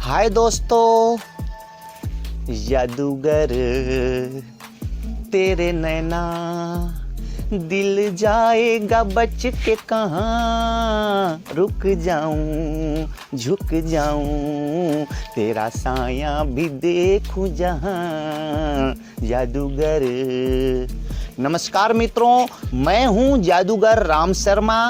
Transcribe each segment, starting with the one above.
हाय दोस्तों, जादूगर तेरे नैना दिल जाएगा बच के कहाँ, रुक जाऊं झुक जाऊं तेरा साया भी देखूं जहाँ। जादूगर। नमस्कार मित्रों, मैं हूं जादूगर राम शर्मा।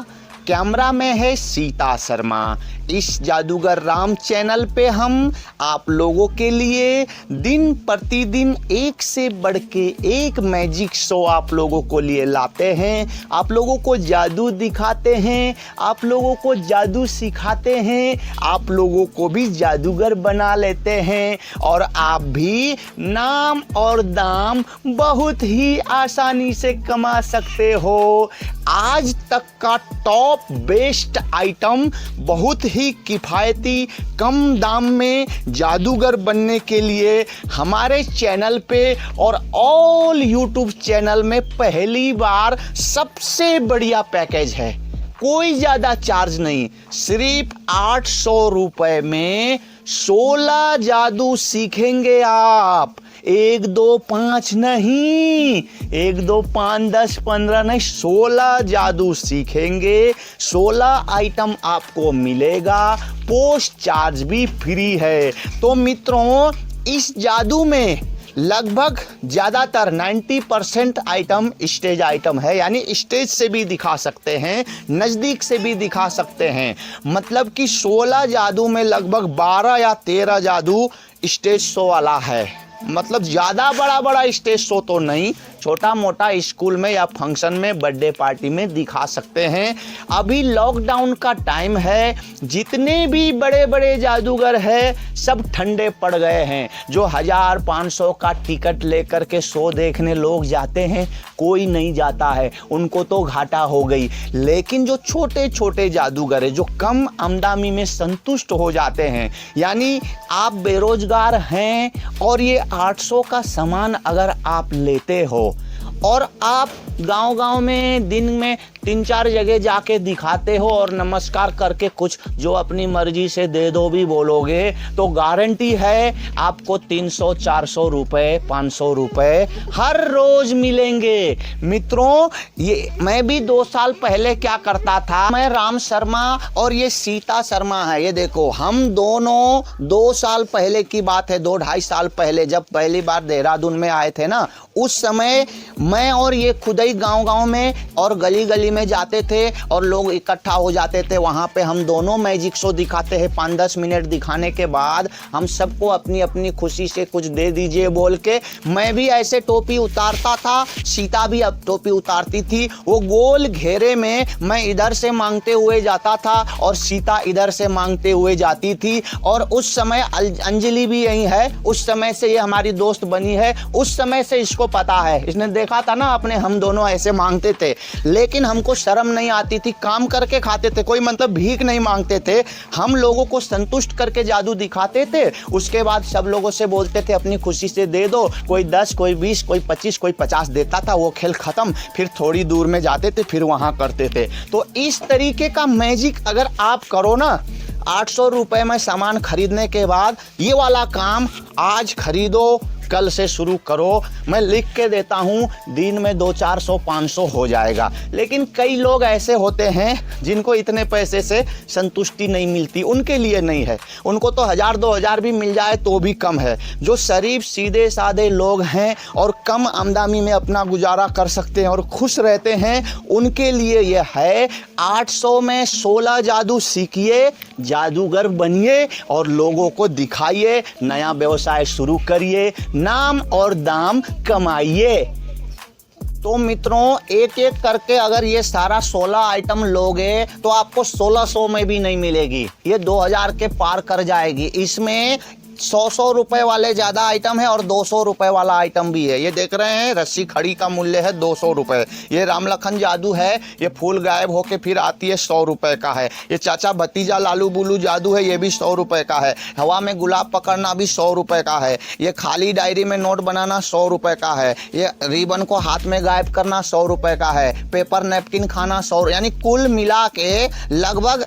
कैमरा में है सीता शर्मा। इस जादूगर राम चैनल पे हम आप लोगों के लिए दिन प्रतिदिन एक से बढ़ के एक मैजिक शो आप लोगों को लिए लाते हैं। आप लोगों को जादू दिखाते हैं, आप लोगों को जादू सिखाते हैं, आप लोगों को भी जादूगर बना लेते हैं और आप भी नाम और दाम बहुत ही आसानी से कमा सकते हो। आज तक का टॉप बेस्ट आइटम, बहुत ही किफ़ायती कम दाम में जादूगर बनने के लिए हमारे चैनल पे और ऑल यूट्यूब चैनल में पहली बार सबसे बढ़िया पैकेज है। कोई ज़्यादा चार्ज नहीं, सिर्फ 800 रुपये में 16 जादू सीखेंगे आप। 1 2 5 नहीं, 1 2 5 10 15 नहीं, 16 जादू सीखेंगे। 16 आइटम आपको मिलेगा, पोस्ट चार्ज भी फ्री है। तो मित्रों, इस जादू में लगभग ज़्यादातर 90% आइटम स्टेज आइटम है, यानी स्टेज से भी दिखा सकते हैं, नज़दीक से भी दिखा सकते हैं। मतलब कि 16 जादू में लगभग 12 या 13 जादू स्टेज शो वाला है। मतलब ज़्यादा बड़ा स्टेज शो तो नहीं, छोटा मोटा स्कूल में या फंक्शन में, बर्थडे पार्टी में दिखा सकते हैं। अभी लॉकडाउन का टाइम है, जितने भी बड़े बड़े जादूगर हैं सब ठंडे पड़ गए हैं। जो 1000-500 का टिकट लेकर के शो देखने लोग जाते हैं, कोई नहीं जाता है, उनको तो घाटा हो गई। लेकिन जो छोटे छोटे जादूगर हैं, जो कम आमदनी में संतुष्ट हो जाते हैं, यानी आप बेरोजगार हैं और ये 800 का सामान अगर आप लेते हो और आप गांव-गांव में दिन में 3-4 जगह जाके दिखाते हो और नमस्कार करके कुछ जो अपनी मर्जी से दे दो भी बोलोगे, तो गारंटी है आपको 300-400 रुपये 500 रुपये हर रोज मिलेंगे। मित्रों, ये मैं भी 2 साल पहले क्या करता था, मैं राम शर्मा और ये सीता शर्मा है। ये देखो, हम दोनों 2 साल पहले की बात है, 2-2.5 साल पहले जब पहली बार देहरादून में आए थे ना, उस समय मैं और ये खुद ही गांव-गांव में और गली-गली में जाते थे और लोग इकट्ठा हो जाते थे। वहाँ पे हम दोनों मैजिक शो दिखाते हैं। 5-10 मिनट दिखाने के बाद हम सबको अपनी अपनी खुशी से कुछ दे दीजिए बोल के मैं भी ऐसे टोपी उतारता था, सीता भी अब टोपी उतारती थी। वो गोल घेरे में मैं इधर से मांगते हुए जाता था और सीता इधर से मांगते हुए जाती थी। और उस समय अंजलि भी यही है, उस समय से ये हमारी दोस्त बनी है, उस समय से इसको पता है, इसने देखा था ना अपने, हम दोनों ऐसे मांगते थे। लेकिन हमको शर्म नहीं आती थी, काम करके खाते थे, कोई मतलब भीख नहीं मांगते थे। हम लोगों को संतुष्ट करके जादू दिखाते थे। उसके बाद सब लोगों से बोलते थे अपनी खुशी से दे दो। कोई 10, कोई 20, कोई 25, कोई 50 देता था। वो खेल खत्म, फिर थोड़ी दूर में जाते थे, फिर वहां करते थे। तो इस तरीके का मैजिक अगर आप करो ना, 800 रुपये में सामान खरीदने के बाद ये वाला काम आज खरीदो, कल से शुरू करो। मैं लिख के देता हूँ, दिन में 200-400-500 हो जाएगा। लेकिन कई लोग ऐसे होते हैं जिनको इतने पैसे से संतुष्टि नहीं मिलती, उनके लिए नहीं है। उनको तो 1000-2000 भी मिल जाए तो भी कम है। जो शरीफ सीधे साधे लोग हैं और कम आमदनी में अपना गुजारा कर सकते हैं और खुश रहते हैं, उनके लिए यह है। 800 में 16 जादू सीखिए, जादूगर बनिए और लोगों को दिखाइए, नया व्यवसाय शुरू करिए, नाम और दाम कमाइए। तो मित्रों, एक एक करके अगर ये सारा 16 आइटम लोगे तो आपको 1600 में भी नहीं मिलेगी, ये 2000 के पार कर जाएगी। इसमें 100 रुपए वाले ज़्यादा आइटम है और 200 रुपए वाला आइटम भी है। ये देख रहे हैं, रस्सी खड़ी का मूल्य है 200 रुपए। ये रामलखन जादू है, ये फूल गायब होके फिर आती है, 100 रुपए का है। ये चाचा भतीजा लालू बुलू जादू है, ये भी 100 रुपए का है। हवा में गुलाब पकड़ना भी 100 रुपए का है। ये खाली डायरी में नोट बनाना 100 रुपए का है। ये रिबन को हाथ में गायब करना 100 रुपए का है। पेपर नैपकिन खाना 100, यानी कुल मिला के लगभग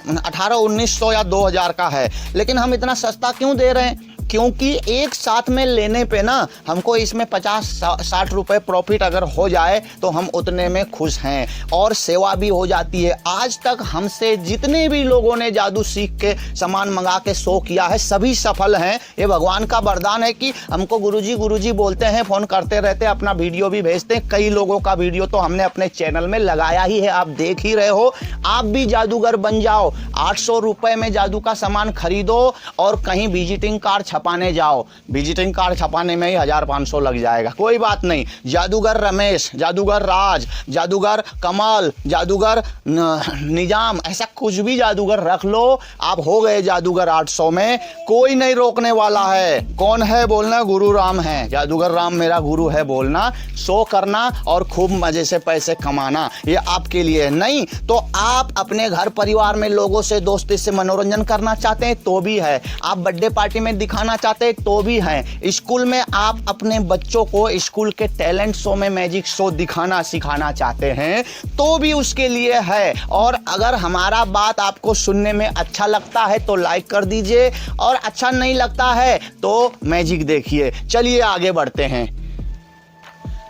1800-1900 या 2000 का है, लेकिन हम इतना सस्ता क्यों दे रहे हैं? क्योंकि एक साथ में लेने पे ना हमको इसमें 50-60 रुपए प्रॉफिट अगर हो जाए तो हम उतने में खुश हैं, और सेवा भी हो जाती है। आज तक हमसे जितने भी लोगों ने जादू सीख के सामान मंगा के शो किया है, सभी सफल हैं। ये भगवान का वरदान है कि हमको गुरुजी बोलते हैं, फ़ोन करते रहते हैं, अपना वीडियो भी भेजते हैं। कई लोगों का वीडियो तो हमने अपने चैनल में लगाया ही है, आप देख ही रहे हो। आप भी जादूगर बन जाओ। 800 रुपये में जादू का सामान खरीदो और कहीं विजिटिंग कार्ड छपाने जाओ, विजिटिंग कार्ड छपाने में ही 1500 लग जाएगा। कोई बात नहीं, जादूगर रमेश, जादूगर राज, जादूगर कमल, जादूगर निजाम, ऐसा कुछ भी जादूगर रख लो, आप हो गए जादूगर 800 में। कोई नहीं रोकने वाला है। कौन है बोलना? गुरु राम है, जादूगर राम मेरा गुरु है बोलना, शो करना और खूब मजे से पैसे कमाना, ये आपके लिए नहीं। तो आप अपने घर परिवार में लोगों से, दोस्ती से मनोरंजन करना चाहते हैं तो भी है, आप बर्थडे पार्टी में दिखाना चाहते हैं तो भी है, स्कूल में आप अपने बच्चों को स्कूल के टैलेंट शो में मैजिक शो दिखाना सिखाना चाहते हैं तो भी उसके लिए है। और अगर हमारा बात आपको सुनने में अच्छा लगता है तो लाइक कर दीजिए, और अच्छा नहीं लगता है तो मैजिक देखिए। चलिए आगे बढ़ते हैं।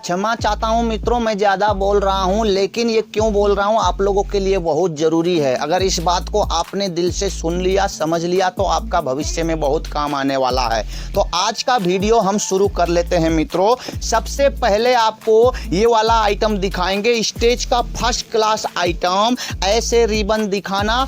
क्षमा चाहता हूं मित्रों, मैं ज़्यादा बोल रहा हूं, लेकिन ये क्यों बोल रहा हूं आप लोगों के लिए बहुत ज़रूरी है। अगर इस बात को आपने दिल से सुन लिया, समझ लिया, तो आपका भविष्य में बहुत काम आने वाला है। तो आज का वीडियो हम शुरू कर लेते हैं मित्रों। सबसे पहले आपको ये वाला आइटम दिखाएंगे, स्टेज का फर्स्ट क्लास आइटम। ऐसे रिबन दिखाना,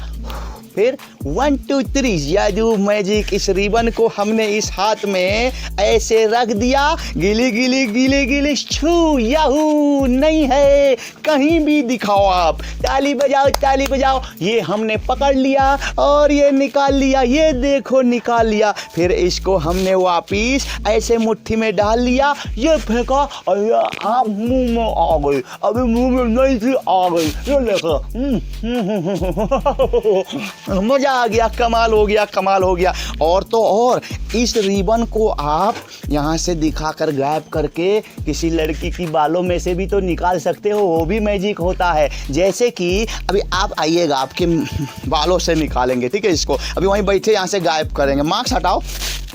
फिर 1 2 3 जादू मैजिक। इस रिबन को हमने इस हाथ में ऐसे रख दिया, गिली गिली गिली गिली छू, याहू नहीं है, कहीं भी दिखाओ आप, ताली बजाओ ताली बजाओ। ये हमने पकड़ लिया और ये निकाल लिया, ये देखो निकाल लिया। फिर इसको हमने वापिस ऐसे मुट्ठी में डाल लिया, ये फेंका और आप मुंह में आ गई, अभी मुंह में नहीं थी, आ गई, ये देखो। मजा आ गया, कमाल हो गया, कमाल हो गया। और तो और इस रिबन को आप यहाँ से दिखाकर गायब करके किसी लड़की की बालों में से भी तो निकाल सकते हो, वो भी मैजिक होता है। जैसे कि अभी आप आइएगा, आपके बालों से निकालेंगे, ठीक है, इसको अभी वहीं बैठे यहाँ से गायब करेंगे। मास्क हटाओ,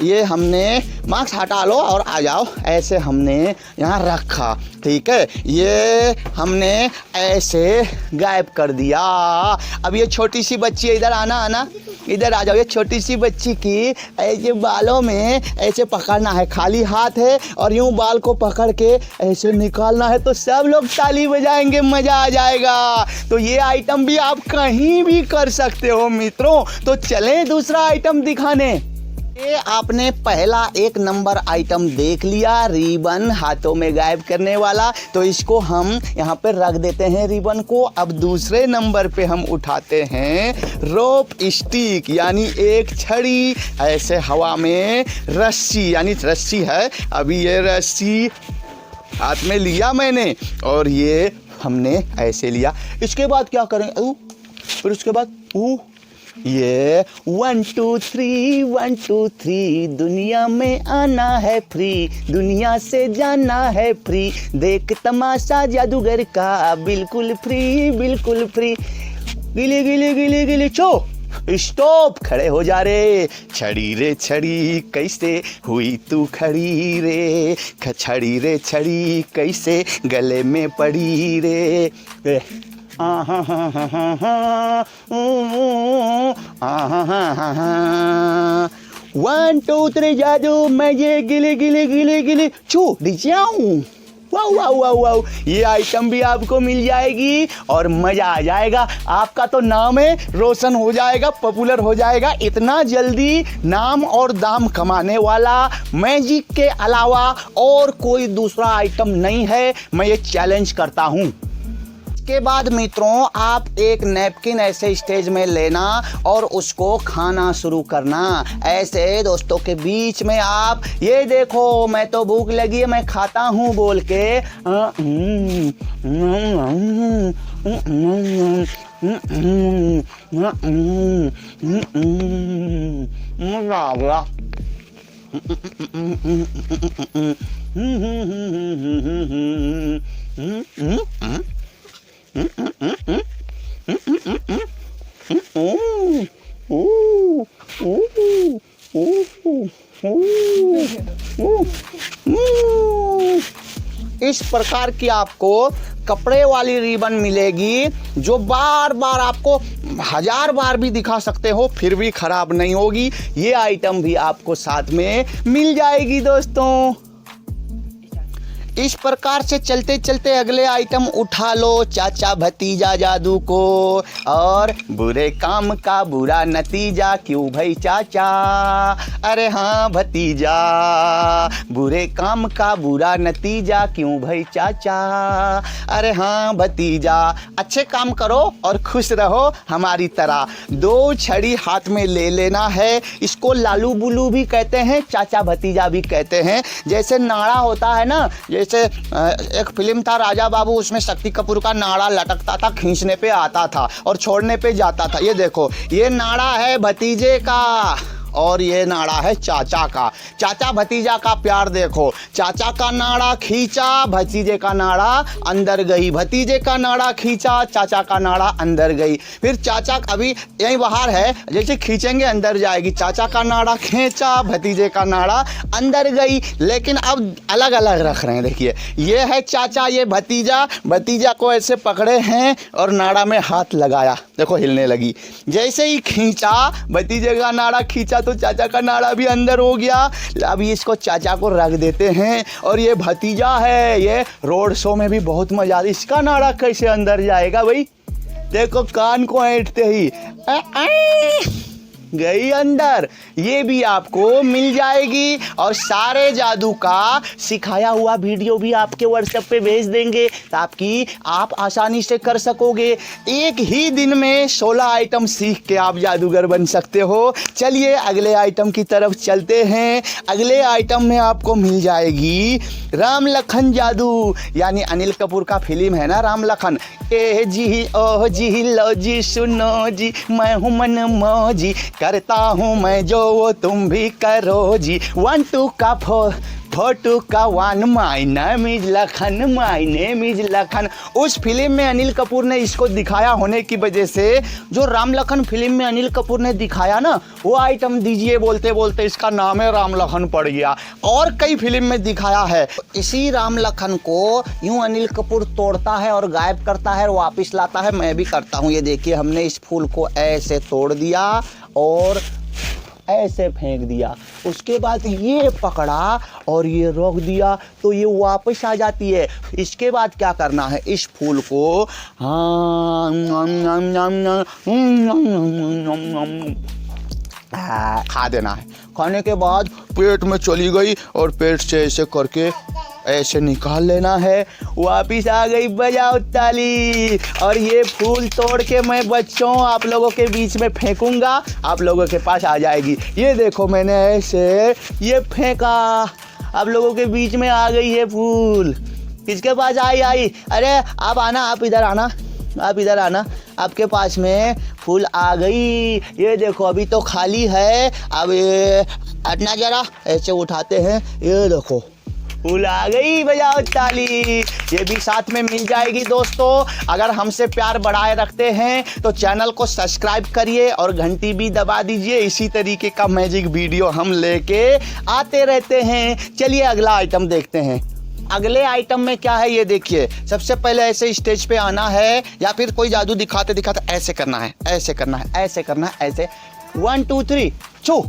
ये हमने मास्क हटा लो और आ जाओ। ऐसे हमने यहाँ रखा, ठीक है, ये हमने ऐसे गायब कर दिया। अब ये छोटी सी बच्ची, इधर आना इधर आ जाओ। ये छोटी सी बच्ची की ऐसे बालों में ऐसे पकड़ना है, खाली हाथ है और यूं बाल को पकड़ के ऐसे निकालना है, तो सब लोग ताली बजाएंगे, मजा आ जाएगा। तो ये आइटम भी आप कहीं भी कर सकते हो मित्रों। तो चलें दूसरा आइटम दिखाने। ये आपने पहला 1 नंबर आइटम देख लिया, रिबन हाथों में गायब करने वाला। तो इसको हम यहाँ पे रख देते हैं रिबन को। अब दूसरे नंबर पे हम उठाते हैं रोप स्टिक, यानी एक छड़ी, ऐसे हवा में रस्सी, यानी रस्सी है। अभी ये रस्सी हाथ में लिया मैंने और ये हमने ऐसे लिया। इसके बाद क्या करें? फिर उसके बाद ये 1 2 3 1 2 3, दुनिया में आना है फ्री, दुनिया से जाना है फ्री, देख तमाशा जादूगर का बिल्कुल फ्री, बिल्कुल फ्री। गिली गिली गिली गिली चो, स्टॉप, खड़े हो जा रे। छड़ी रे छड़ी कैसे हुई तू खड़ी रे, छड़ी रे छड़ी कैसे गले में पड़ी रे। 1 2 3 जादू मैं ये गिली गिली गिली गिली छू जाऊं। वाह वाह वाह वाह, ये आइटम भी आपको मिल जाएगी और मजा आ जाएगा। आपका तो नाम है रोशन हो जाएगा, पॉपुलर हो जाएगा। इतना जल्दी नाम और दाम कमाने वाला मैजिक के अलावा और कोई दूसरा आइटम नहीं है, मैं ये चैलेंज करता हूँ। के बाद मित्रों आप एक नैपकिन ऐसे स्टेज में लेना और उसको खाना शुरू करना। ऐसे दोस्तों के बीच में आप, ये देखो मैं तो भूख लगी है, मैं खाता हूँ बोल के मजा आ गया। इस प्रकार की आपको कपड़े वाली रिबन मिलेगी जो बार बार आपको 1000 बार भी दिखा सकते हो फिर भी खराब नहीं होगी। ये आइटम भी आपको साथ में मिल जाएगी दोस्तों। इस प्रकार से चलते चलते अगले आइटम उठा लो चाचा भतीजा जादू को। और बुरे काम का बुरा नतीजा क्यों भाई चाचा, अरे हाँ भतीजा, बुरे काम का बुरा नतीजा क्यों भाई चाचा, अरे हाँ भतीजा। अच्छे काम करो और खुश रहो हमारी तरह। 2 छड़ी हाथ में ले लेना है। इसको लालू बुलू भी कहते हैं, चाचा भतीजा भी कहते हैं। जैसे नाड़ा होता है ना, जैसे एक फिल्म था राजा बाबू, उसमें शक्ति कपूर का नाड़ा लटकता था, खींचने पे आता था और छोड़ने पे जाता था। ये देखो, ये नाड़ा है भतीजे का और ये नाड़ा है चाचा का। चाचा भतीजा का प्यार देखो, चाचा का नाड़ा खींचा, भतीजे का नाड़ा अंदर गई, भतीजे का नाड़ा खींचा, चाचा का नाड़ा अंदर गई। फिर चाचा अभी यही बाहर है, जैसे खींचेंगे अंदर जाएगी। चाचा का नाड़ा खींचा, भतीजे का नाड़ा अंदर गई। लेकिन अब अलग अलग रख रहे हैं। देखिए, ये है चाचा, ये भतीजा। भतीजा को ऐसे पकड़े हैं और नाड़ा में हाथ लगाया, देखो हिलने लगी। जैसे ही खींचा, भतीजे का नाड़ा खींचा तो चाचा का नाड़ा भी अंदर हो गया। अभी इसको चाचा को रख देते हैं। और ये भतीजा है, ये रोड शो में भी बहुत मजा आता है। इसका नाड़ा कैसे अंदर जाएगा भाई? देखो, कान को ऐंठते ही गई अंदर। ये भी आपको मिल जाएगी। और सारे जादू का सिखाया हुआ वीडियो भी आपके व्हाट्सएप पे भेज देंगे ताकि आप आसानी से कर सकोगे। एक ही दिन में 16 आइटम सीख के आप जादूगर बन सकते हो। चलिए अगले आइटम की तरफ चलते हैं। अगले आइटम में आपको मिल जाएगी राम लखन जादू, यानी अनिल कपूर का फिल्म है ना राम लखन। ए जी ओ जी लो जी सुनो जी, मैं हूँ मन मौजी, करता हूँ मैं जो वो तुम भी करो जी। 1 2 का 4 2 का 1, my name is Lakhan, my name is Lakhan. उस फिल्म में अनिल कपूर ने इसको दिखाया होने की वजह से जो राम लखन फिल्म में अनिल कपूर ने दिखाया ना, वो आइटम दीजिए बोलते बोलते इसका नाम है राम लखन पड़ गया। और कई फिल्म में दिखाया है। इसी राम लखन को यूं अनिल कपूर तोड़ता है और गायब करता है और वापस लाता है। मैं भी करता हूँ। ये देखिए, हमने इस फूल को ऐसे तोड़ दिया और ऐसे फेंक दिया। उसके बाद ये पकड़ा और ये रोक दिया तो ये वापस आ जाती है। इसके बाद क्या करना है, इस फूल को खा देना है। खाने के बाद पेट में चली गई और पेट से ऐसे करके ऐसे निकाल लेना है। वापिस आ गई, बजाओ ताली। और ये फूल तोड़ के मैं बच्चों आप लोगों के बीच में फेंकूंगा, आप लोगों के पास आ जाएगी। ये देखो, मैंने ऐसे ये फेंका, आप लोगों के बीच में आ गई है फूल। किसके पास आई? अरे आप आना, आप इधर आना, आप इधर आना, आपके पास में फूल आ गई। ये देखो, अभी तो खाली है। अब ये हटना जरा, ऐसे उठाते हैं। ये देखो, फूल आ गई, बजाओ ताली। ये भी साथ में मिल जाएगी दोस्तों। अगर हमसे प्यार बढ़ाए रखते हैं तो चैनल को सब्सक्राइब करिए और घंटी भी दबा दीजिए। इसी तरीके का मैजिक वीडियो हम लेके आते रहते हैं। चलिए अगला आइटम देखते हैं। अगले आइटम में क्या है ये देखिए। सबसे पहले ऐसे स्टेज पे आना है, या फिर कोई जादू दिखाते दिखाते ऐसे करना है, ऐसे करना है, ऐसे करना है, ऐसे 1 2 3 छू।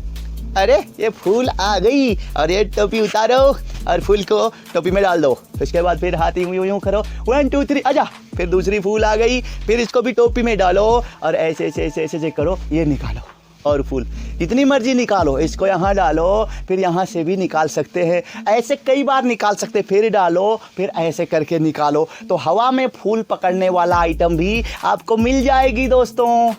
अरे ये फूल आ गई। और ये टोपी उतारो और फूल को टोपी में डाल दो। उसके बाद फिर हाथ यूं करो, 1 2 3 आजा। फिर दूसरी फूल आ गई, फिर इसको भी टोपी में डालो और ऐसे ऐसे ऐसे ऐसे करो। ये निकालो और फूल जितनी मर्जी निकालो। इसको यहाँ डालो, फिर यहाँ से भी निकाल सकते हैं। ऐसे कई बार निकाल सकते, फिर डालो, फिर ऐसे करके निकालो। तो हवा में फूल पकड़ने वाला आइटम भी आपको मिल जाएगी दोस्तों।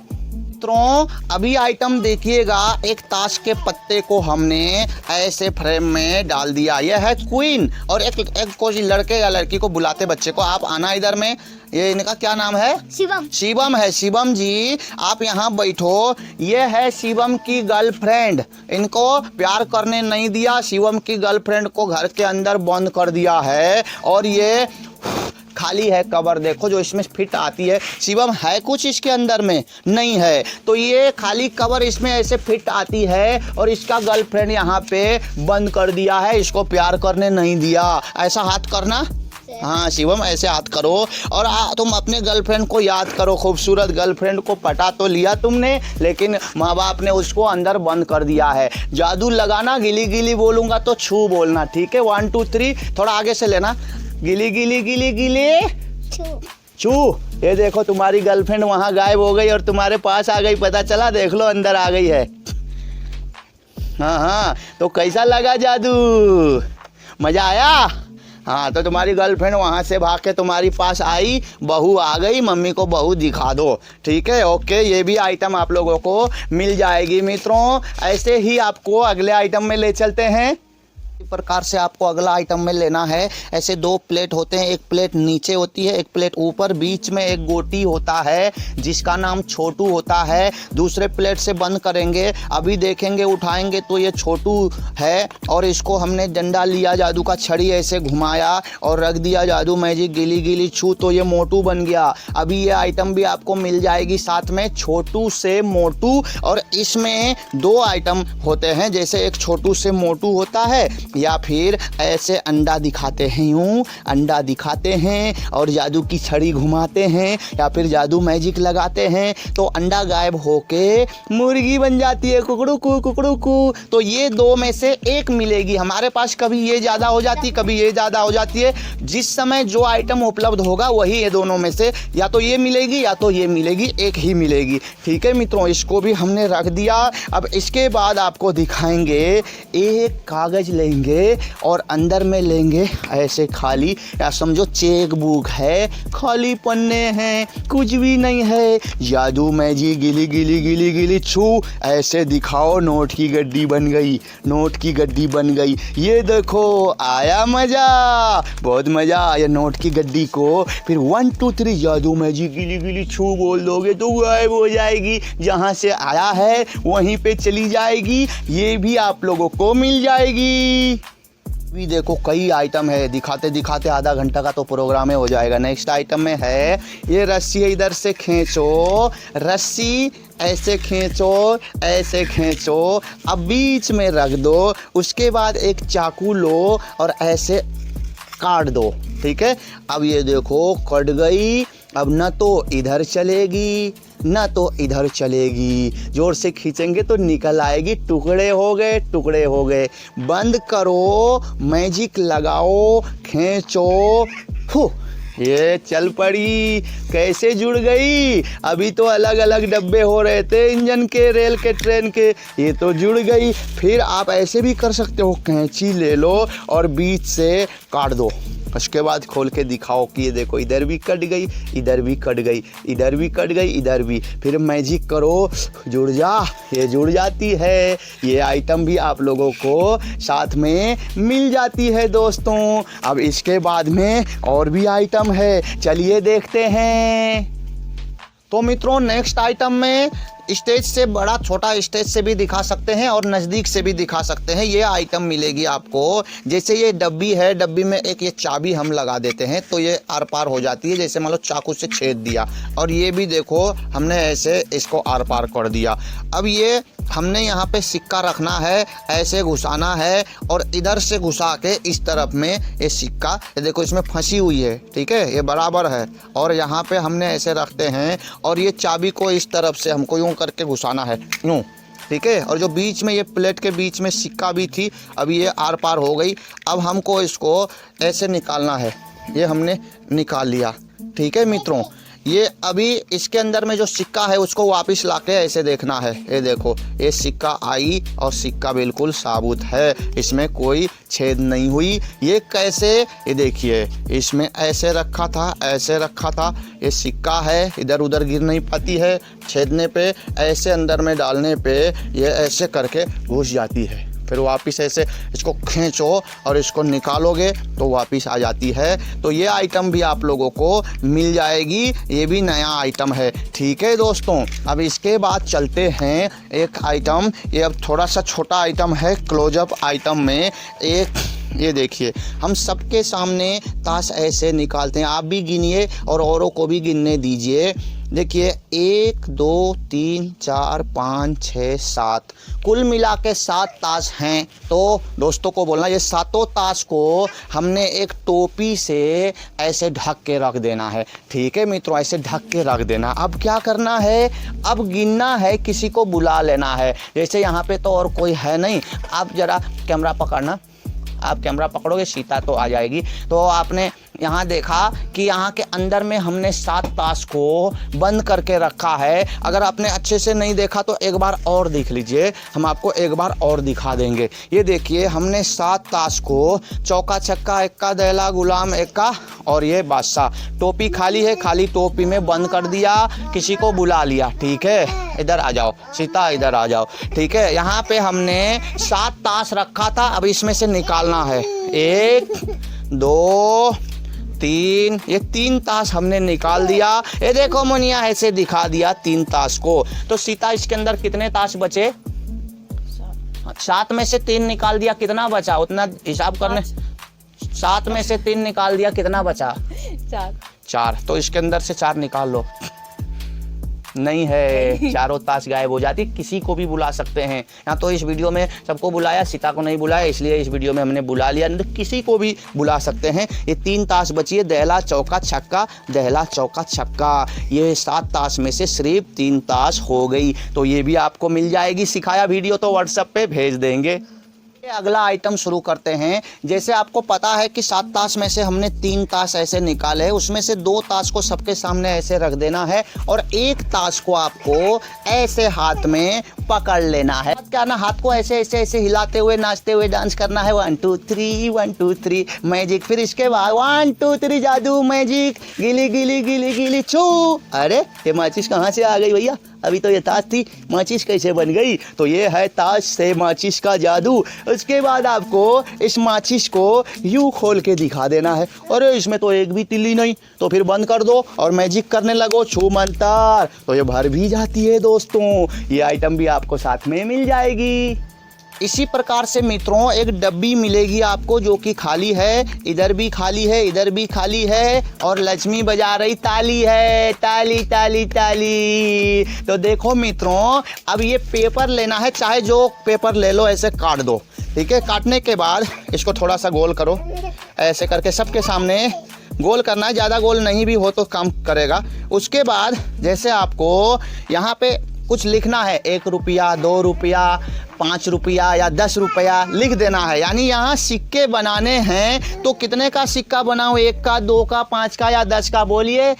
अभी आइटम देखिएगा। एक ताश के पत्ते को हमने ऐसे फ्रेम में डाल दिया। यह है क्वीन। और एक कोई लड़के या लड़की को बुलाते बच्चे को, आप आना इधर में। ये इनका क्या नाम है? शिवम। शिवम है। शिवम जी आप यहाँ बैठो। ये है शिवम की गर्लफ्रेंड। इनको प्यार करने नहीं दिया, शिवम की गर्लफ्रेंड को घर के अंदर बंद कर दिया है। और ये खाली है कवर, देखो जो इसमें फिट आती है। शिवम है कुछ इसके अंदर में? नहीं है। तो ये खाली कवर इसमें ऐसे फिट आती है और इसका गर्लफ्रेंड यहाँ पे बंद कर दिया है, इसको प्यार करने नहीं दिया। ऐसा हाथ करना, हाँ शिवम ऐसे याद करो। और तुम अपने गर्लफ्रेंड को याद करो, खूबसूरत गर्लफ्रेंड को पटा तो लिया तुमने, लेकिन माँ बाप ने उसको अंदर बंद कर दिया है। जादू लगाना, गिली गिली बोलूँगा तो छू बोलना, ठीक है? 1 2 3 थोड़ा आगे से लेना। गिली गिली गिली गिली छू। ये देखो तुम्हारी गर्लफ्रेंड वहाँ गायब हो गई और तुम्हारे पास आ गई, पता चला? देख लो अंदर आ गई है। हाँ हाँ, तो कैसा लगा जादू? मज़ा आया? हाँ, तो तुम्हारी गर्लफ्रेंड वहाँ से भाग के तुम्हारी पास आई, बहू आ गई, मम्मी को बहू दिखा दो, ठीक है? ओके, ये भी आइटम आप लोगों को मिल जाएगी मित्रों। ऐसे ही आपको अगले आइटम में ले चलते हैं। इस प्रकार से आपको अगला आइटम में लेना है। ऐसे 2 प्लेट होते हैं, एक प्लेट नीचे होती है, एक प्लेट ऊपर, बीच में एक गोटी होता है जिसका नाम छोटू होता है। दूसरे प्लेट से बंद करेंगे, अभी देखेंगे उठाएंगे तो ये छोटू है और इसको हमने डंडा लिया, जादू का छड़ी ऐसे घुमाया और रख दिया जादू मैजिक गिली गिली छू, तो ये मोटू बन गया। अभी ये आइटम भी आपको मिल जाएगी साथ में, छोटू से मोटू। और इसमें 2 आइटम होते हैं, जैसे एक छोटू से मोटू होता है, या फिर ऐसे अंडा दिखाते हैं, यूं अंडा दिखाते हैं और जादू की छड़ी घुमाते हैं, या फिर जादू मैजिक लगाते हैं तो अंडा गायब होके मुर्गी बन जाती है, कुकड़ू कू। तो ये 2 में से एक मिलेगी हमारे पास। कभी ये ज़्यादा हो जाती है, कभी ये ज़्यादा हो जाती है। जिस समय जो आइटम उपलब्ध होगा वही ये दोनों में से, या तो ये मिलेगी या तो ये मिलेगी, एक ही मिलेगी, ठीक है मित्रों? इसको भी हमने रख दिया। अब इसके बाद आपको दिखाएंगे, एक कागज़ लेंगे और अंदर में लेंगे ऐसे खाली, या समझो चेक बुक है, खाली पन्ने हैं, कुछ भी नहीं है। जादू मैजिक गिली गिली गिली गिली छू, ऐसे दिखाओ, नोट की गड्डी बन गई, नोट की गड्डी बन गई। ये देखो, आया मज़ा, बहुत मज़ा आया नोट की गड्डी को। फिर 1 2 3 जादू मैजिक गिली गिली छू बोल दोगे तो गायब हो जाएगी, जहाँ से आया है वहीं पे चली जाएगी। ये भी आप लोगों को मिल जाएगी। भी देखो कई आइटम है, दिखाते दिखाते आधा घंटा का तो प्रोग्राम हो जाएगा। नेक्स्ट आइटम में है ये रस्सी, इधर से खींचो, रस्सी ऐसे खींचो, ऐसे खींचो, अब बीच में रख दो। उसके बाद एक चाकू लो और ऐसे काट दो, ठीक है? अब ये देखो कट गई। अब न तो इधर चलेगी न तो इधर चलेगी, जोर से खींचेंगे तो निकल आएगी। टुकड़े हो गए, टुकड़े हो गए। बंद करो, मैजिक लगाओ, खींचो, फू, ये चल पड़ी। कैसे जुड़ गई? अभी तो अलग अलग डब्बे हो रहे थे, इंजन के, रेल के, ट्रेन के, ये तो जुड़ गई। फिर आप ऐसे भी कर सकते हो, कैंची ले लो और बीच से काट दो। उसके बाद खोल के दिखाओ कि ये देखो, इधर भी कट गई, इधर भी कट गई, इधर भी कट गई, इधर भी। फिर मैजिक करो, जुड़ जा, ये जुड़ जाती है। ये आइटम भी आप लोगों को साथ में मिल जाती है दोस्तों। अब इसके बाद में और भी आइटम है, चलिए देखते हैं। तो मित्रों, नेक्स्ट आइटम में स्टेज से बड़ा, छोटा स्टेज से भी दिखा सकते हैं और नज़दीक से भी दिखा सकते हैं। ये आइटम मिलेगी आपको। जैसे ये डब्बी है, डब्बी में एक ये चाबी हम लगा देते हैं तो ये आर पार हो जाती है। जैसे मान लो चाकू से छेद दिया, और ये भी देखो हमने ऐसे इसको आर पार कर दिया। अब ये हमने यहाँ पे सिक्का रखना है, ऐसे घुसाना है और इधर से घुसा के इस तरफ में ये सिक्का, ये देखो इसमें फंसी हुई है, ठीक है? ये बराबर है और यहाँ पे हमने ऐसे रखते हैं और ये चाबी को इस तरफ से हमको यूँ करके घुसाना है, यूँ, ठीक है? और जो बीच में ये प्लेट के बीच में सिक्का भी थी, अब ये आर पार हो गई। अब हमको इसको ऐसे निकालना है, ये हमने निकाल लिया, ठीक है मित्रों? ये अभी इसके अंदर में जो सिक्का है उसको वापस लाके ऐसे देखना है। ये देखो, ये सिक्का आई और सिक्का बिल्कुल साबुत है, इसमें कोई छेद नहीं हुई। ये कैसे? ये देखिए, इसमें ऐसे रखा था, ऐसे रखा था, ये सिक्का है, इधर उधर गिर नहीं पाती है। छेदने पे, ऐसे अंदर में डालने पे ये ऐसे करके घुस जाती है। फिर वापस ऐसे इसको खींचो और इसको निकालोगे तो वापस आ जाती है। तो ये आइटम भी आप लोगों को मिल जाएगी, ये भी नया आइटम है, ठीक है दोस्तों? अब इसके बाद चलते हैं एक आइटम, ये अब थोड़ा सा छोटा आइटम है। क्लोजअप आइटम में एक ये देखिए हम सबके सामने ताश ऐसे निकालते हैं, आप भी गिनिए और औरों को भी गिनने दीजिए। देखिए 1 2 3 4 5 6 7 कुल मिला के 7 ताश हैं। तो दोस्तों को बोलना ये सातों ताश को हमने एक टोपी से ऐसे ढक के रख देना है। ठीक है मित्रों, ऐसे ढक के रख देना। अब क्या करना है, अब गिनना है, किसी को बुला लेना है। जैसे यहाँ पे तो और कोई है नहीं, आप ज़रा कैमरा पकड़ना, आप कैमरा पकड़ोगे सीता तो आ जाएगी। तो आपने यहाँ देखा कि यहाँ के अंदर में हमने 7 ताश को बंद करके रखा है। अगर आपने अच्छे से नहीं देखा तो एक बार और देख लीजिए, हम आपको एक बार और दिखा देंगे। ये देखिए हमने 7 ताश को चौका छक्का, इक्का दहला गुलाम इक्का और ये बादशाह, टोपी खाली है, खाली टोपी में बंद कर दिया, किसी को बुला लिया। ठीक है, इधर आ जाओ सीता, इधर आ जाओ। ठीक है, यहाँ पे हमने 7 ताश रखा था, अब इसमें से निकालना है 1 2 3, ये 3 ताश हमने निकाल दिया। ये देखो मुनिया ऐसे दिखा दिया 3 ताश को। तो सीता इसके अंदर कितने ताश बचे? 7 में से 3 निकाल दिया, कितना बचा उतना हिसाब करने। 7 में से 3 निकाल दिया, कितना बचा? 4। तो इसके अंदर से 4 निकाल लो। नहीं है, चारों ताश गायब हो जाती। किसी को भी बुला सकते हैं। यहाँ तो इस वीडियो में सबको बुलाया, सीता को नहीं बुलाया, इसलिए इस वीडियो में हमने बुला लिया। तो किसी को भी बुला सकते हैं। ये 3 ताश बची है, दहला चौका छक्का, दहला चौका छक्का। ये 7 ताश में से सिर्फ 3 ताश हो गई। तो ये भी आपको मिल जाएगी सिखाया वीडियो, तो व्हाट्सएप पे भेज देंगे। अगला आइटम शुरू करते हैं। जैसे आपको पता है कि 7 ताश में से हमने 3 ताश ऐसे निकाले हैं, उसमें से 2 ताश को सबके सामने ऐसे रख देना है और 1 ताश को आपको ऐसे हाथ में पकड़ लेना है। क्या ना, हाथ को ऐसे ऐसे ऐसे हिलाते हुए नाचते हुए डांस करना है। 1 2 3 1 2 3 मैजिक। फिर इसके बाद 1 2 3 जादू मैजिक, गिली गिली गिली गिली छू। अरे ये माचिस कहाँ से आ गई भैया? अभी तो ये ताश थी, माचिस कैसे बन गई? तो ये है ताश से माचिस का जादू। उसके बाद आपको इस माचिस को यूं खोल के दिखा देना है। अरे इसमें तो एक भी तिल्ली नहीं, तो फिर बंद कर दो और मैजिक करने लगो, छू मंतर। तो ये भर भी जाती है दोस्तों। ये आइटम भी आपको साथ में मिल जाएगी। इसी प्रकार से मित्रों एक डब्बी मिलेगी आपको जो कि खाली है, इधर भी खाली है, इधर भी खाली है और लक्ष्मी बजा रही ताली है, ताली ताली ताली। तो देखो मित्रों, अब ये पेपर लेना है, चाहे जो पेपर ले लो, ऐसे काट दो। ठीक है, काटने के बाद इसको थोड़ा सा गोल करो, ऐसे करके सबके सामने गोल करना है। ज़्यादा गोल नहीं भी हो तो काम करेगा। उसके बाद जैसे आपको यहाँ पे कुछ लिखना है, 1 रुपया, 2 रुपया, 5 रुपया या 10 रुपया लिख देना है। यानी यहाँ सिक्के बनाने हैं तो कितने का सिक्का बनाओ? 1 का, 2 का, 5 का या 10 का? बोलिए।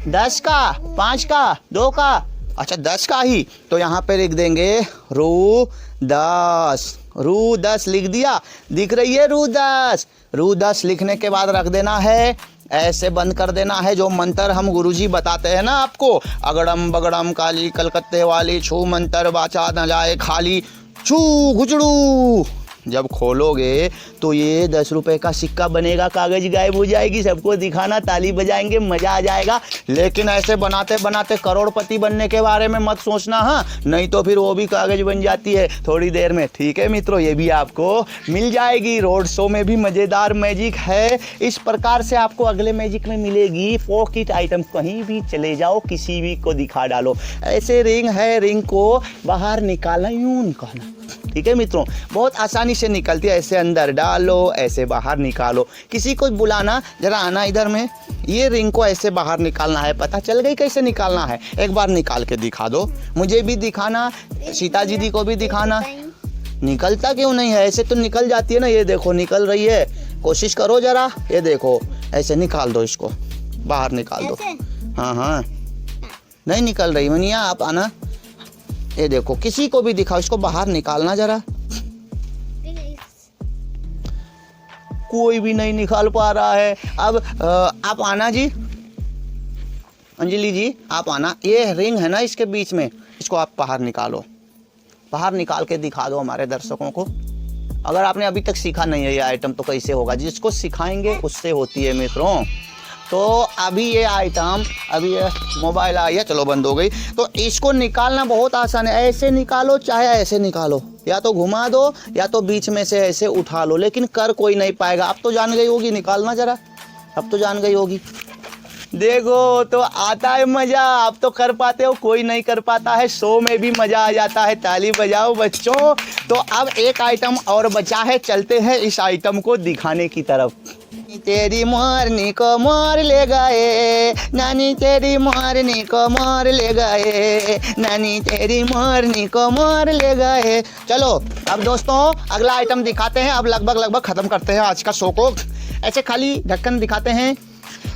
10 का, 5 का, 2 का? अच्छा 10 का ही। तो यहाँ पे लिख देंगे रू 10। रू 10 लिख दिया, दिख रही है रू 10। रू 10 लिखने के बाद रख देना है, ऐसे बंद कर देना है। जो मंत्र हम गुरुजी बताते हैं ना आपको, अगड़म बगड़म काली कलकत्ते वाली, छू मंत्र बाचा न जाए खाली, छू घुचड़ू। जब खोलोगे तो ये 10 रुपए का सिक्का बनेगा, कागज गायब हो जाएगी, सबको दिखाना, ताली बजाएंगे, मजा आ जाएगा। लेकिन ऐसे बनाते बनाते करोड़पति बनने के बारे में मत सोचना, हाँ, नहीं तो फिर वो भी कागज बन जाती है थोड़ी देर में। ठीक है मित्रों, ये भी आपको मिल जाएगी। रोड शो में भी मज़ेदार मैजिक है। इस प्रकार से आपको अगले मैजिक में मिलेगी 4 किट आइटम। कहीं भी चले जाओ, किसी भी को दिखा डालो। ऐसे रिंग है, रिंग को बाहर निकालना, यूँ निकालना। ठीक है मित्रों, बहुत आसानी से निकलती है। ऐसे अंदर डालो, ऐसे बाहर निकालो। किसी को बुलाना, जरा आना इधर में, ये रिंग को ऐसे बाहर निकालना है। पता चल गई कैसे निकालना है? एक बार निकाल के दिखा दो, मुझे भी दिखाना, सीता जी को भी दिखाना। निकलता क्यों नहीं है? ऐसे तो निकल जाती है ना, ये देखो निकल रही है। कोशिश करो जरा, ये देखो ऐसे निकाल दो, इसको बाहर निकाल दो। हाँ हाँ, नहीं निकल रही मनिया, आप आना। ये देखो, किसी को भी दिखाओ, इसको बाहर निकालना जरा। कोई भी नहीं निकाल पा रहा है। अब आप आना जी, अंजलि जी आप आना। ये रिंग है ना इसके बीच में, इसको आप बाहर निकालो, बाहर निकाल के दिखा दो हमारे दर्शकों को। अगर आपने अभी तक सीखा नहीं है ये आइटम तो कैसे होगा? जिसको सिखाएंगे उससे होती है मित्रों। तो अभी ये आइटम, अभी ये मोबाइल आई है, चलो बंद हो गई। तो इसको निकालना बहुत आसान है, ऐसे निकालो चाहे ऐसे निकालो, या तो घुमा दो या तो बीच में से ऐसे उठा लो, लेकिन कर कोई नहीं पाएगा। अब तो जान गई होगी, निकालना जरा, अब तो जान गई होगी। देखो तो आता है मज़ा, आप तो कर पाते हो, कोई नहीं कर पाता है। शो में भी मज़ा आ जाता है, ताली बजाओ बच्चों। तो अब एक आइटम और बचा है, चलते हैं इस आइटम को दिखाने की तरफ। तेरी मोरनी को मोर ले गए, नानी तेरी मोरनी को मोर ले गए, नानी तेरी मोरनी को मोर ले गए। चलो अब दोस्तों अगला आइटम दिखाते हैं। अब लगभग ख़त्म करते हैं आज का शो को। ऐसे खाली ढक्कन दिखाते हैं।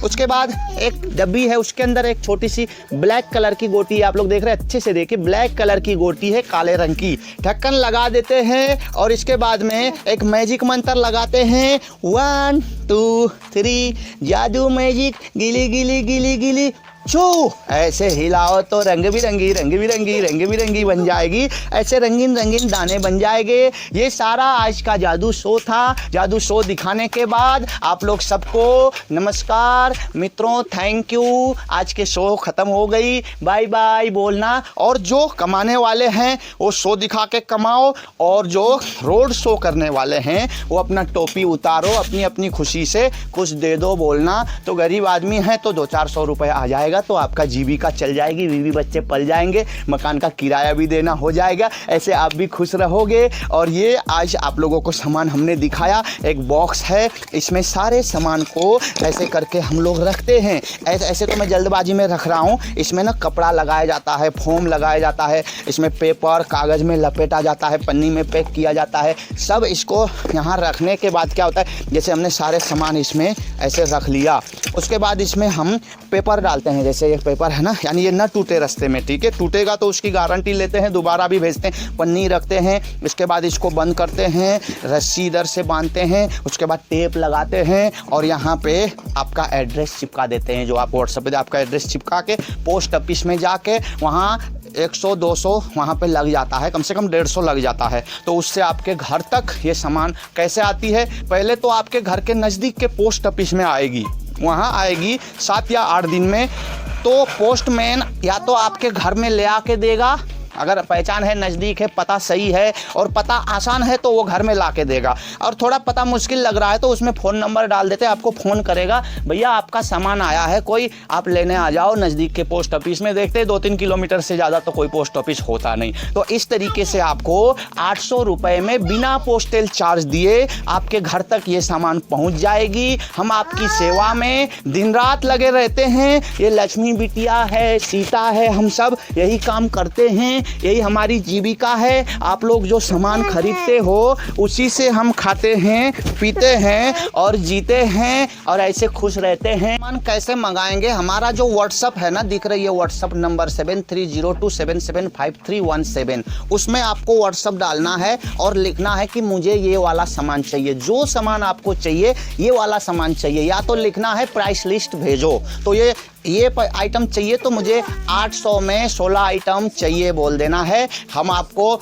उसके बाद एक डब्बी है, उसके अंदर एक छोटी सी ब्लैक कलर की गोटी है, आप लोग देख रहे हैं, अच्छे से देखिए, ब्लैक कलर की गोटी है काले रंग की। ढक्कन लगा देते हैं और इसके बाद में एक मैजिक मंत्र लगाते हैं, 1 2 3 जादू मैजिक गिली गिली गिली गिली छू। ऐसे हिलाओ तो रंग बिरंगी बन जाएगी, ऐसे रंगीन दाने बन जाएंगे। ये सारा आज का जादू शो था। जादू शो दिखाने के बाद आप लोग सबको नमस्कार मित्रों, थैंक यू। आज के शो ख़त्म हो गई, बाय बाय बोलना। और जो कमाने वाले हैं वो शो दिखा के कमाओ, और जो रोड शो करने वाले हैं वो अपना टोपी उतारो, अपनी अपनी खुशी से कुछ दे दो बोलना। तो गरीब आदमी है तो 200-400 रुपये आ जाएगा, तो आपका जीविका चल जाएगी, बीवी बच्चे पल जाएंगे, मकान का किराया भी देना हो जाएगा, ऐसे आप भी खुश रहोगे। और ये आज आप लोगों को सामान हमने दिखाया, एक बॉक्स है, इसमें सारे सामान को ऐसे करके हम लोग रखते हैं। ऐसे तो मैं जल्दबाजी में रख रहा हूँ। इसमें ना कपड़ा लगाया जाता है, फोम लगाया जाता है, इसमें पेपर कागज़ में लपेटा जाता है, पन्नी में पैक किया जाता है। सब इसको यहाँ रखने के बाद क्या होता है, जैसे हमने सारे सामान इसमें ऐसे रख लिया, उसके बाद इसमें हम पेपर डालते हैं, जैसे ये पेपर है ना, यानी ये न टूटे रास्ते में, ठीक है। टूटेगा तो उसकी गारंटी लेते हैं, दोबारा भी भेजते हैं, पन्नी रखते हैं। इसके बाद इसको बंद करते हैं, रस्सी इधर से बांधते हैं, उसके बाद टेप लगाते हैं और यहाँ पे आपका एड्रेस चिपका देते हैं। जो आप व्हाट्सएप पे आपका एड्रेस चिपका के पोस्ट ऑफिस में जाके वहाँ 100-200 वहाँ पे लग जाता है, कम से कम 150 लग जाता है। तो उससे आपके घर तक ये सामान कैसे आती है, पहले तो आपके घर के नज़दीक के पोस्ट ऑफिस में आएगी, वहाँ आएगी 7 या 8 दिन में। तो पोस्टमैन या तो आपके घर में ले आके देगा, अगर पहचान है, नज़दीक है, पता सही है और पता आसान है तो वो घर में ला के देगा। और थोड़ा पता मुश्किल लग रहा है तो उसमें फ़ोन नंबर डाल देते हैं, आपको फ़ोन करेगा, भैया आपका सामान आया है, कोई आप लेने आ जाओ नज़दीक के पोस्ट ऑफिस में। देखते हैं 2-3 किलोमीटर से ज़्यादा तो कोई पोस्ट ऑफिस होता नहीं। तो इस तरीके से आपको 800 रुपये में बिना पोस्टल चार्ज दिए आपके घर तक ये सामान पहुँच जाएगी। हम आपकी सेवा में दिन रात लगे रहते हैं। ये लक्ष्मी बिटिया है, सीता है, हम सब यही काम करते हैं, यही हमारी जीविका है। आप लोग जो सामान खरीदते हो उसी से हम खाते हैं, पीते हैं और जीते हैं और ऐसे खुश रहते हैं। सामान कैसे मंगाएंगे, हमारा जो व्हाट्सअप है ना, दिख रही है व्हाट्सअप नंबर 7302775317, उसमें आपको व्हाट्सअप डालना है और लिखना है कि मुझे ये वाला सामान चाहिए। जो सामान आपको चाहिए, ये वाला सामान चाहिए, या तो लिखना है प्राइस लिस्ट भेजो, तो ये आइटम चाहिए तो मुझे 800 में 16 आइटम चाहिए बोल देना है। हम आपको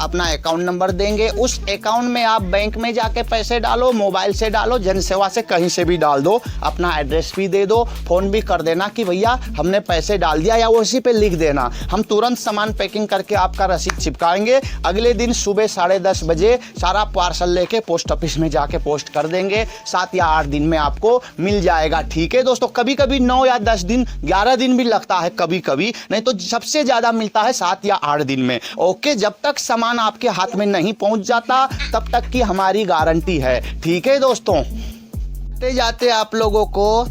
अपना अकाउंट नंबर देंगे, उस अकाउंट में आप बैंक में जाके पैसे डालो, मोबाइल से डालो, जनसेवा से कहीं से भी डाल दो, अपना एड्रेस भी दे दो, फ़ोन भी कर देना कि भैया हमने पैसे डाल दिया, या वो उसी पे लिख देना। हम तुरंत सामान पैकिंग करके आपका रसीद चिपकाएंगे। अगले दिन सुबह 10:30 बजे सारा पार्सल लेके पोस्ट ऑफिस में जाके पोस्ट कर देंगे। 7 या 8 दिन में आपको मिल जाएगा, ठीक है दोस्तों। कभी कभी 9 या 10 दिन, 11 दिन भी लगता है कभी कभी, नहीं तो सबसे ज़्यादा मिलता है 7 या 8 दिन में। ओके, जब तक सामान आपके हाथ में नहीं पहुंच जाता तब तक की हमारी गारंटी है, ठीक है दोस्तों। जाते आप लोगों को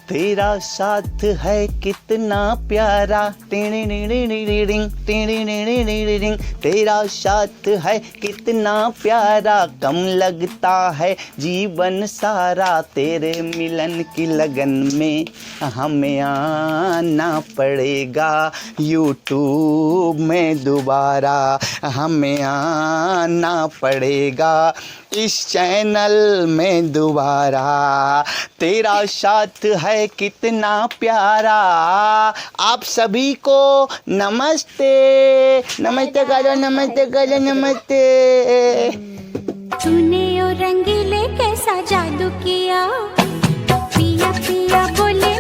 तेरा साथ है कितना प्यारा, तेरा साथ है कितना प्यारा, कम लगता है जीवन सारा, तेरे मिलन की लगन में हमें आना पड़ेगा, यूट्यूब में दोबारा हमें आना पड़ेगा, इस चैनल में दोबारा। तेरा साथ है कितना प्यारा। आप सभी को नमस्ते, नमस्ते करो, नमस्ते करो, नमस्ते। तूने ओ रंगीले कैसा जादू किया, पिया पिया बोले